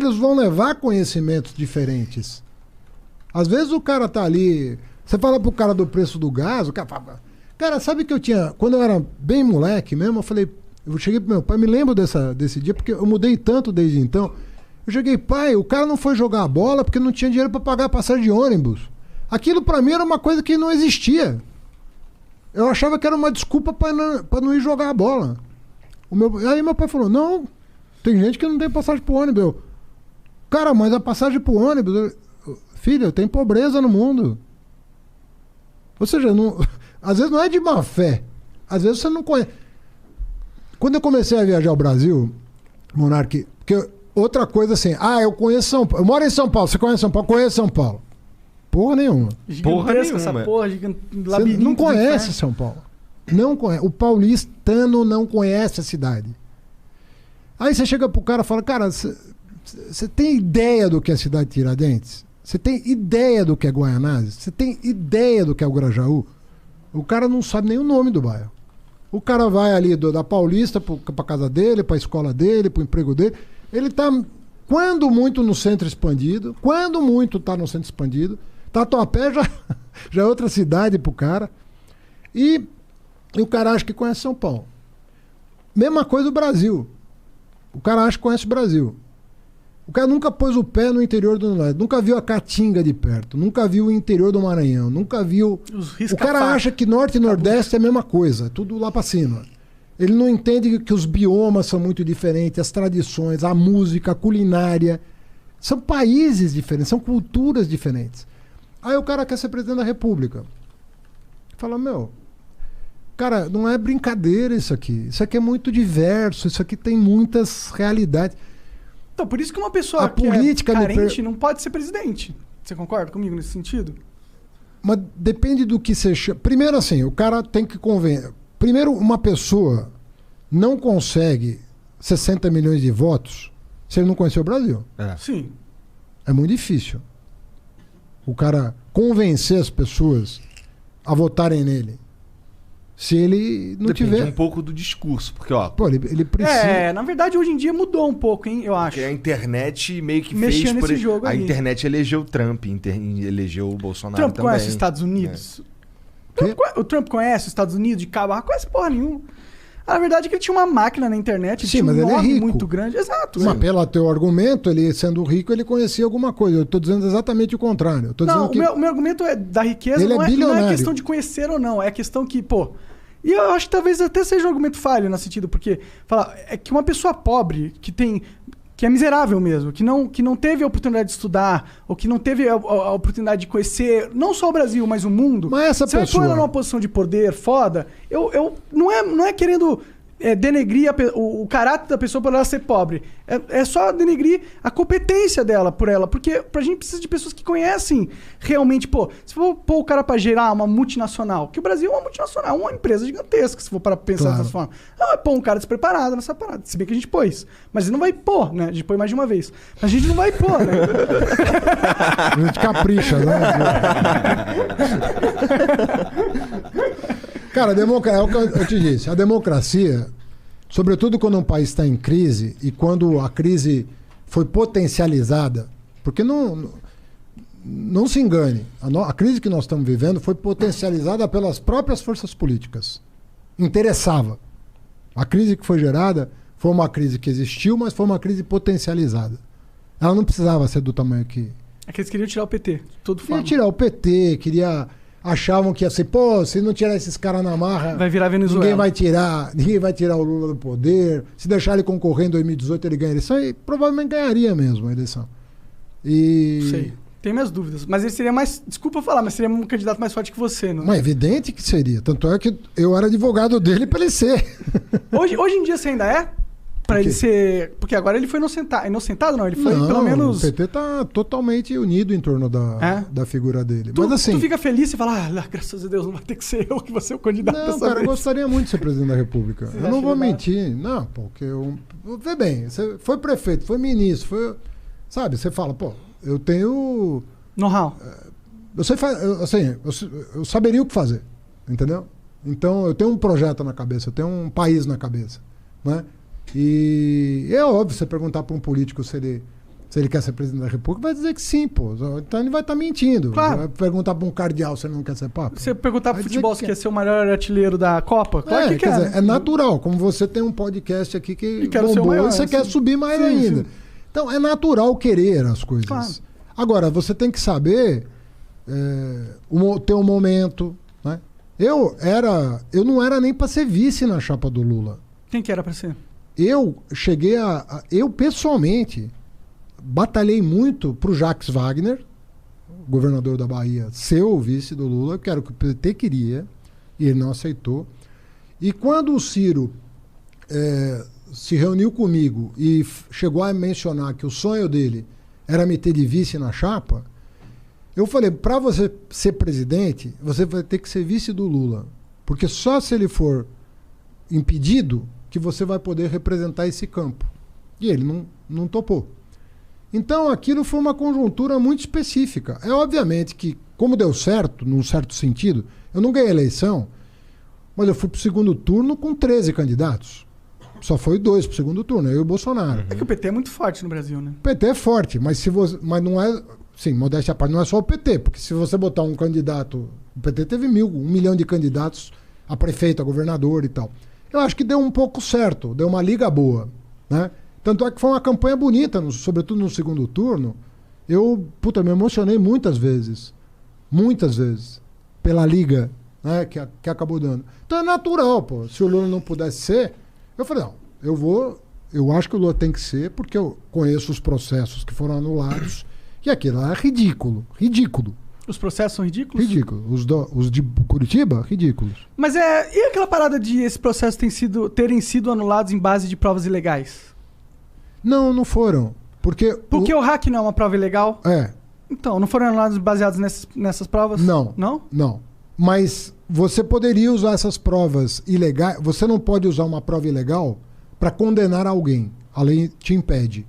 filhos vão levar conhecimentos diferentes. Às vezes o cara tá ali... Você fala pro cara do preço do gás, o cara fala... Cara, sabe que eu tinha... Quando eu era bem moleque mesmo, eu falei... Eu cheguei pro meu pai, me lembro desse dia, porque eu mudei tanto desde então. Eu cheguei, pai, o cara não foi jogar a bola porque não tinha dinheiro para pagar a passagem de ônibus. Aquilo para mim era uma coisa que não existia. Eu achava que era uma desculpa para não ir jogar a bola. Aí meu pai falou, não, tem gente que não tem passagem pro ônibus. Eu, cara, mas a passagem pro ônibus... Filho, tem pobreza no mundo. Ou seja, não, às vezes não é de má fé. Às vezes você não conhece... Quando eu comecei a viajar ao Brasil, Monark, porque outra coisa assim, eu conheço São Paulo, eu moro em São Paulo, você conhece São Paulo? Conheço São Paulo. Porra nenhuma. Porra nenhuma. Essa porra, você não conhece São Paulo. Não conhece. O paulistano não conhece a cidade. Aí você chega pro cara e fala, cara, você tem ideia do que é a cidade de Tiradentes? Você tem ideia do que é Guaianazes? Você tem ideia do que é o Grajaú? O cara não sabe nem o nome do bairro. O cara vai ali da Paulista pra casa dele, pra escola dele, pro emprego dele. Ele tá, quando muito, no centro expandido. Quando muito tá no centro expandido. Tatuapé já é outra cidade pro cara. E o cara acha que conhece São Paulo. Mesma coisa o Brasil. O cara acha que conhece o Brasil. O cara nunca pôs o pé no interior do Nordeste, nunca viu a Caatinga de perto, nunca viu o interior do Maranhão, nunca viu... O cara acha que Norte e Nordeste é a mesma coisa, tudo lá pra cima. Ele não entende que os biomas são muito diferentes, as tradições, a música, a culinária. São países diferentes, são culturas diferentes. Aí o cara quer ser presidente da República. Fala, cara, não é brincadeira isso aqui. Isso aqui é muito diverso, isso aqui tem muitas realidades. Então, por isso que uma pessoa política carente não pode ser presidente. Você concorda comigo nesse sentido? Mas depende do que você chama. Primeiro, assim, o cara tem que convencer. Primeiro, uma pessoa não consegue 60 milhões de votos se ele não conhecer o Brasil. Sim. É muito difícil. O cara convencer as pessoas a votarem nele. Se ele não tiver... Depende um pouco do discurso, porque, ó... Pô, ele precisa... na verdade, hoje em dia mudou um pouco, hein, eu acho. Porque a internet meio que mexeu fez... nesse jogo a aí. internet elegeu o Trump, elegeu o Bolsonaro Trump também. conhece os Estados Unidos? O Trump conhece os Estados Unidos de cabo? Conhece porra nenhuma. Na verdade é que ele tinha uma máquina na internet, sim, mas ele é rico. Muito grande. Exato. Mas pelo teu argumento, ele sendo rico, ele conhecia alguma coisa. Eu estou dizendo exatamente o contrário. Eu tô dizendo que... o meu argumento da riqueza ele não é questão de conhecer ou não. É questão que, E eu acho que talvez até seja um argumento falho nesse sentido, porque é que uma pessoa pobre, que é miserável mesmo, que não teve a oportunidade de estudar, ou que não teve a oportunidade de conhecer não só o Brasil, mas o mundo, mas essa você pessoa... vai pôr ela numa posição de poder foda, não é querendo denegrir o caráter da pessoa por ela ser pobre. É só denegrir a competência dela por ela. Porque a gente precisa de pessoas que conhecem realmente. Se for pôr o cara pra gerar uma multinacional, que o Brasil é uma multinacional, uma empresa gigantesca, se for para pensar dessa forma. Não vai pôr um cara despreparado nessa parada. Se bem que a gente pôs. Mas ele não vai pôr, né? A gente põe mais de uma vez. Mas a gente não vai pôr, né? A gente capricha, né? Cara, é o que eu te disse. A democracia, sobretudo quando um país está em crise e quando a crise foi potencializada, porque não se engane, a crise que nós estamos vivendo foi potencializada pelas próprias forças políticas. Interessava. A crise que foi gerada foi uma crise que existiu, mas foi uma crise potencializada. Ela não precisava ser do tamanho que... É que eles queriam tirar o PT, de toda forma. Queria tirar o PT, achavam que ia ser, se não tirar esses caras na marra, vai virar Venezuela. Ninguém vai tirar o Lula do poder. Se deixar ele concorrer em 2018, ele ganha a eleição e provavelmente ganharia mesmo a eleição. Sei. Tenho minhas dúvidas. Mas ele seria mais, desculpa falar, mas seria um candidato mais forte que você, não é? Mas evidente que seria. Tanto é que eu era advogado dele para ele ser. Hoje em dia você ainda é? Pra ele ser... Porque agora ele foi inocentado, não? Ele foi, pelo menos... O PT tá totalmente unido em torno da figura dele. Mas assim... Tu fica feliz e fala, graças a Deus, não vai ter que ser eu que vou ser o candidato dessa vez. Eu gostaria muito de ser presidente da República. Eu não vou mentir. Não, porque vê bem, você foi prefeito, foi ministro, foi... Sabe, você fala, eu tenho... Know-how. Eu saberia o que fazer, entendeu? Então, eu tenho um projeto na cabeça, eu tenho um país na cabeça, né? E é óbvio você perguntar para um político se ele Se ele quer ser presidente da República, vai dizer que sim, pô. Então ele vai estar mentindo. Claro. Vai perguntar para um cardeal se ele não quer ser papa. Você perguntar pro Vai dizer futebol que se quer. quer ser o melhor artilheiro da Copa? Claro que quer quer. dizer, é natural. Como você tem um podcast aqui que E quero ser o bombou, maior, você quer sim. subir mais Sim, ainda. sim. Então é natural querer as coisas. Claro. Agora, você tem que saber ter um momento. Né? Eu não era nem para ser vice na chapa do Lula. Quem que era pra ser? Eu cheguei eu pessoalmente batalhei muito pro Jacques Wagner, governador da Bahia, ser o vice do Lula, que era o que o PT queria, e ele não aceitou. E quando o Ciro se reuniu comigo e chegou a mencionar que o sonho dele era me ter de vice na chapa, eu falei, para você ser presidente, você vai ter que ser vice do Lula, porque só se ele for impedido que você vai poder representar esse campo. E ele não topou. Então aquilo foi uma conjuntura muito específica. É obviamente que, como deu certo, num certo sentido, eu não ganhei a eleição, mas eu fui para o segundo turno com 13 candidatos. Só foi 2 para o segundo turno, eu e o Bolsonaro. É que o PT é muito forte no Brasil, né? O PT é forte, mas mas não é. Sim, modéstia à parte, não é só o PT, porque se você botar um candidato. O PT teve 1 milhão de candidatos a prefeito, a governador e tal. Eu acho que deu um pouco certo, deu uma liga boa, né? Tanto é que foi uma campanha bonita, sobretudo no segundo turno. Eu, me emocionei muitas vezes, pela liga, né, que acabou dando. Então é natural, pô. Se o Lula não pudesse ser, eu falei, não, eu acho que o Lula tem que ser, porque eu conheço os processos que foram anulados, e aquilo lá é ridículo. Os processos são ridículos? Ridículo. Os de Curitiba, ridículos. Mas e aquela parada de esses processos terem sido anulados em base de provas ilegais? Não foram. Porque o hack não é uma prova ilegal? É. Então, não foram anulados baseados nessas provas? Não. Não? Não. Mas você poderia usar essas provas ilegais. Você não pode usar uma prova ilegal para condenar alguém. A lei te impede.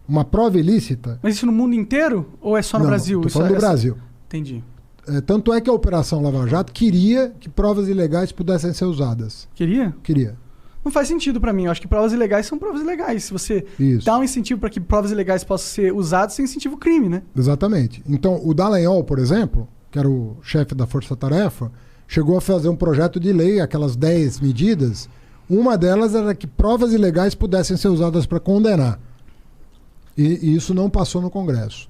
Uma prova ilícita. Mas isso no mundo inteiro? Ou é só no Brasil? Tô falando do Brasil. Entendi. Tanto é que a Operação Lava Jato queria que provas ilegais pudessem ser usadas. Queria? Queria. Não faz sentido pra mim. Eu acho que provas ilegais são provas ilegais. Se você dá um incentivo para que provas ilegais possam ser usadas, você incentiva o crime, né? Exatamente. Então, o Dallagnol, por exemplo, que era o chefe da Força Tarefa, chegou a fazer um projeto de lei, aquelas 10 medidas. Uma delas era que provas ilegais pudessem ser usadas para condenar. E isso não passou no Congresso.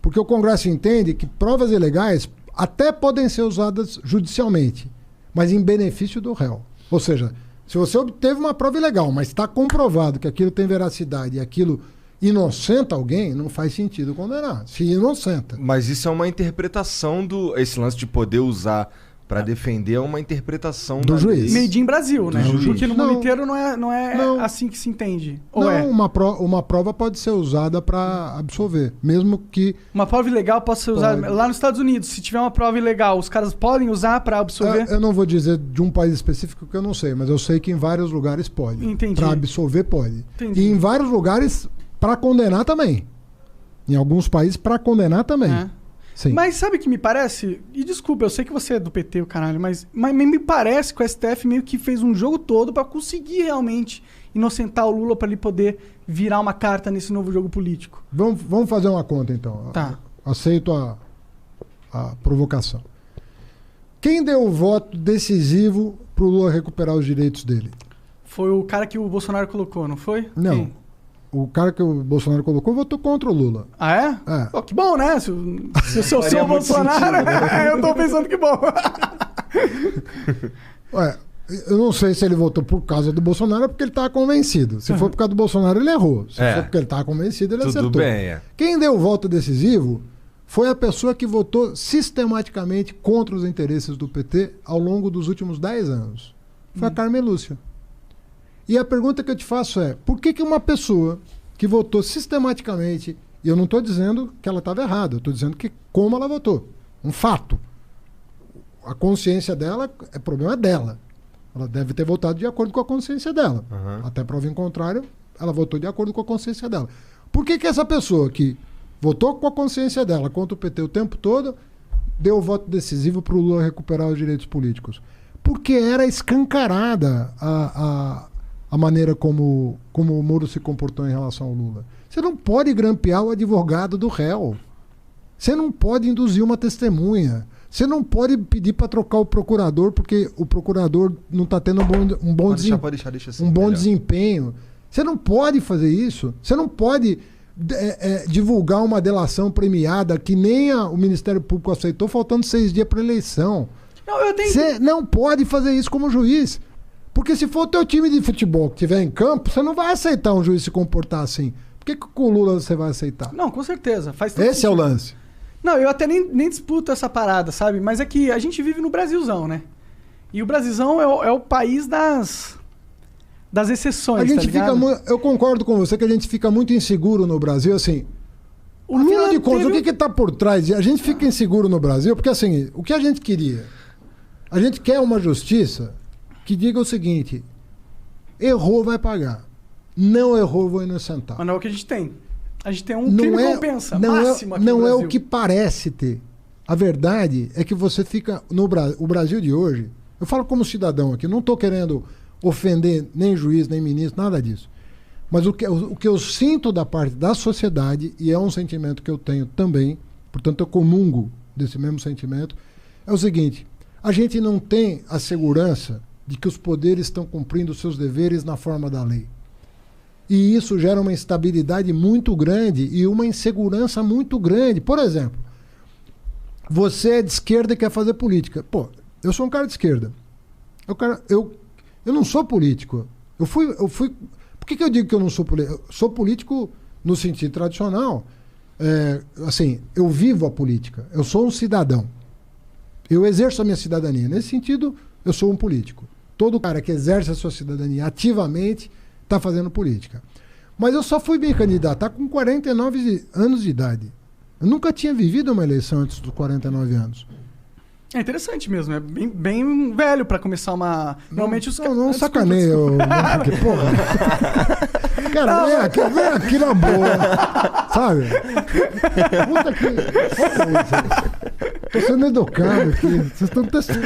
Porque o Congresso entende que provas ilegais até podem ser usadas judicialmente, mas em benefício do réu. Ou seja, se você obteve uma prova ilegal, mas está comprovado que aquilo tem veracidade e aquilo inocenta alguém, não faz sentido condenar. Se inocenta. Mas isso é uma interpretação esse lance de poder usar para defender é uma interpretação do juiz. Made in Brasil, né? Juiz. Porque no mundo inteiro não é assim que se entende. Ou não, é? uma prova pode ser usada para absolver, mesmo que... Uma prova ilegal pode ser usada... Lá nos Estados Unidos, se tiver uma prova ilegal, os caras podem usar para absolver? Eu não vou dizer de um país específico que eu não sei, mas eu sei que em vários lugares pode. Entendi. Para absolver pode. Entendi. E em vários lugares para condenar também. Em alguns países para condenar também. É. Sim. Mas sabe o que me parece? E desculpa, eu sei que você é do PT, o caralho, mas me parece que o STF meio que fez um jogo todo pra conseguir realmente inocentar o Lula pra ele poder virar uma carta nesse novo jogo político. Vamos fazer uma conta, então. Tá. Aceito a provocação. Quem deu o voto decisivo pro Lula recuperar os direitos dele? Foi o cara que o Bolsonaro colocou, não foi? Não. Quem? O cara que o Bolsonaro colocou votou contra o Lula. Ah, é? É. Oh, que bom, né? Se eu sou o Bolsonaro, eu tô pensando que bom. Ué, eu não sei se ele votou por causa do Bolsonaro ou porque ele estava convencido. Se for por causa do Bolsonaro, ele errou. Se for porque ele estava convencido, ele acertou. Tudo bem, Quem deu o voto decisivo foi a pessoa que votou sistematicamente contra os interesses do PT ao longo dos últimos 10 anos. Foi a Carmen Lúcia. E a pergunta que eu te faço é, por que uma pessoa que votou sistematicamente, e eu não estou dizendo que ela estava errada, eu estou dizendo que como ela votou, um fato. A consciência dela é problema dela. Ela deve ter votado de acordo com a consciência dela. Até prova em contrário, ela votou de acordo com a consciência dela. Por que essa pessoa que votou com a consciência dela contra o PT o tempo todo, deu o voto decisivo para o Lula recuperar os direitos políticos? Porque era escancarada a maneira como o Moro se comportou em relação ao Lula. Você não pode grampear o advogado do réu. Você não pode induzir uma testemunha. Você não pode pedir para trocar o procurador porque o procurador não está tendo um bom desempenho. Você não pode fazer isso. Você não pode divulgar uma delação premiada que nem o Ministério Público aceitou, faltando 6 dias para a eleição. Você não pode fazer isso como juiz. Porque se for o teu time de futebol que estiver em campo, você não vai aceitar um juiz se comportar assim. Por que com o Lula você vai aceitar? Não, com certeza. Esse é o lance. Não, eu até nem disputo essa parada, sabe? Mas é que a gente vive no Brasilzão, né? E o Brasilzão é o país das exceções, a gente tá ligado? Eu concordo com você que a gente fica muito inseguro no Brasil, assim. Afinal de contas, o que está por trás? A gente fica inseguro no Brasil porque, assim, o que a gente queria? A gente quer uma justiça que diga o seguinte: errou, vai pagar. Não errou, vou inocentar. Mas não é o que a gente tem. A gente tem um crime compensa máximo aqui no Não Brasil. é o que parece ter. A verdade é que você fica o Brasil de hoje. Eu falo como cidadão aqui, não estou querendo ofender nem juiz, nem ministro, nada disso. Mas o que eu sinto da parte da sociedade, e é um sentimento que eu tenho também, portanto eu comungo desse mesmo sentimento, é o seguinte: a gente não tem a segurança de que os poderes estão cumprindo seus deveres na forma da lei. E isso gera uma instabilidade muito grande e uma insegurança muito grande. Por exemplo, você é de esquerda e quer fazer política. Pô, eu sou um cara de esquerda. Eu não sou político. Eu fui. Por que eu digo que eu não sou político? Eu sou político no sentido tradicional. Assim, eu vivo a política. Eu sou um cidadão. Eu exerço a minha cidadania. Nesse sentido, eu sou um político. Todo cara que exerce a sua cidadania ativamente está fazendo política. Mas eu só fui me candidatar com 49 anos de idade. Eu nunca tinha vivido uma eleição antes dos 49 anos. É interessante mesmo, é bem velho pra começar uma... Normalmente os caras... Não sacaneia, porra. Cara, vem aqui na boa. Sabe? Puta que... Tô sendo educado aqui. Vocês estão testando.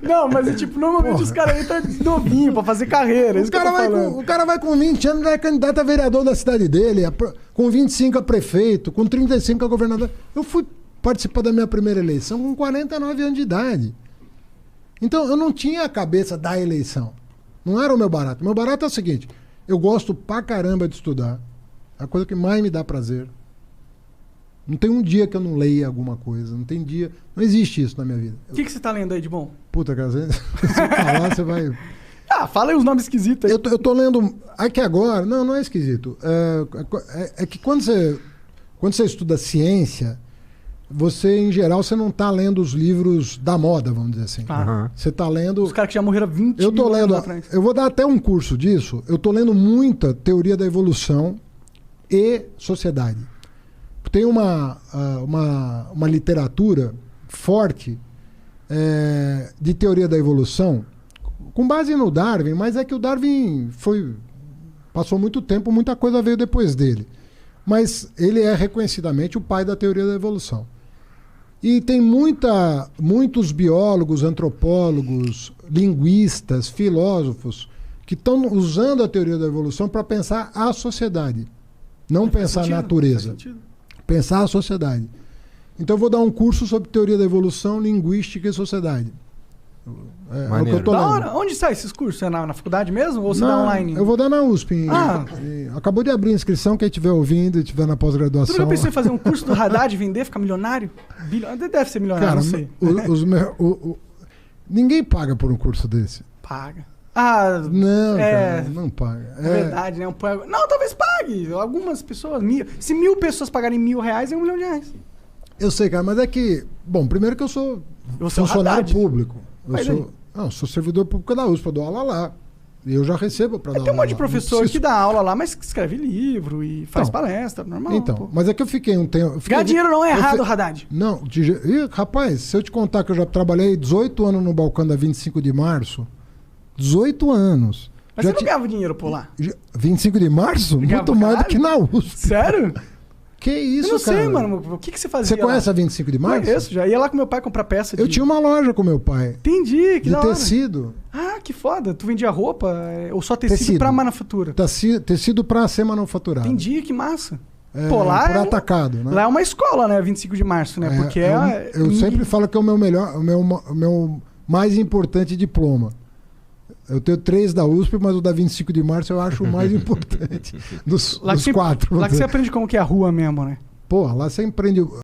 Não, mas é tipo, normalmente os caras entram novinho pra fazer carreira. O cara vai com 20 anos, é candidato a vereador da cidade dele, com 25 a prefeito, com 35 a governador. Eu fui participar da minha primeira eleição com 49 anos de idade. Então, eu não tinha a cabeça da eleição. Não era o meu barato. O meu barato é o seguinte: eu gosto pra caramba de estudar. É a coisa que mais me dá prazer. Não tem um dia que eu não leia alguma coisa. Não tem dia... Não existe isso na minha vida. O que você tá lendo aí de bom? Puta, cara, se falar, você vai... Fala aí os nomes esquisitos aí. Eu tô lendo... Aqui agora... Não é esquisito. É que quando você estuda ciência, você, em geral, você não tá lendo os livros da moda, vamos dizer assim. Você tá lendo... Os caras que já morreram há 20 anos atrás. Eu vou dar até um curso disso. Eu tô lendo muita teoria da evolução e sociedade. Tem uma literatura forte de teoria da evolução, com base no Darwin, mas é que o Darwin passou muito tempo, muita coisa veio depois dele. Mas ele é reconhecidamente o pai da teoria da evolução. E tem muitos biólogos, antropólogos, linguistas, filósofos que estão usando a teoria da evolução para pensar a sociedade, não pensar a natureza. Pensar a sociedade. Então eu vou dar um curso sobre teoria da evolução, linguística e sociedade. É o que eu tô lendo. Onde sai esses cursos? É na faculdade mesmo? Ou você dá online? Eu vou dar na USP. Acabou de abrir a inscrição, quem estiver ouvindo e estiver na pós-graduação. Você nunca pensou em fazer um curso do Haddad, vender, ficar milionário? Deve ser milionário, cara, não sei. Ninguém paga por um curso desse. Paga. Não, cara, não paga. É verdade, né? Não, talvez pague. Algumas pessoas, se 1.000 pessoas pagarem R$1.000, é R$1 milhão. Eu sei, cara, mas é que... Bom, primeiro que eu sou funcionário público. Eu sou servidor público da USP, eu dou aula lá. E eu já recebo para dar aula. Tem um monte de professor que dá aula lá, mas que escreve livro e faz palestra, normal. Então, pô. Mas é que eu fiquei um tempo... Ganhar dinheiro não é errado, Haddad. Não, rapaz, se eu te contar que eu já trabalhei 18 anos no balcão da 25 de março... 18 anos. Mas você não ganhava dinheiro por lá? 25 de março? Muito mais do que na USP. Sério? Que isso, cara? Eu não sei, mano. O que você fazia? Você conhece a 25 de março? Conheço, já ia lá com meu pai comprar peça. Eu tinha uma loja com meu pai. Entendi, que de tecido. que foda. Tu vendia roupa ou só tecido pra manufatura? Tecido pra ser manufaturado. Entendi, que massa. Pô, lá por atacado, né? Lá é uma escola, né? 25 de março, né? Porque eu sempre falo que é o meu melhor, o meu mais importante diploma. Eu tenho 3 da USP, mas o da 25 de março eu acho o mais importante dos 4. Lá que você aprende como que é a rua mesmo, né? Pô, lá você aprende